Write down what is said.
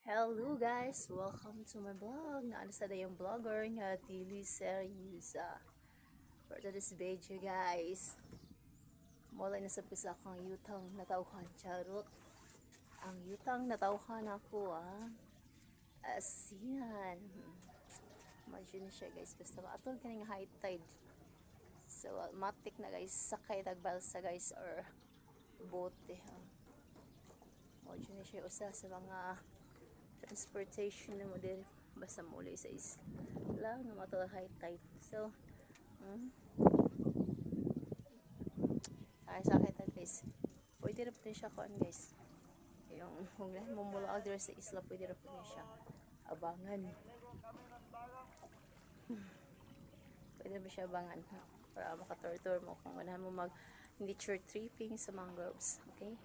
Hello guys! Welcome to my vlog. Naano sa dayong vlogger nga Dili Seriusa. For today's video guys, mula na sa pisa akong yutang natawhan charot. Ang yutang natawhan ako asian. Imagine siya guys, basta maatol kaning high tide. So matik na guys, sakay tagbalsa guys or bote. Imagine siya usa sa mga transportation na mo din basta muli sa isla na matol high tide. So sakay tag guys, pwede rin po siya kuan guys, yung kung mumula agad sa isla pwede rin po siya abangan. Pwede ba siya abangan para makaturtur mo kung unahan mo mag nature tripping sa mangroves. Okay,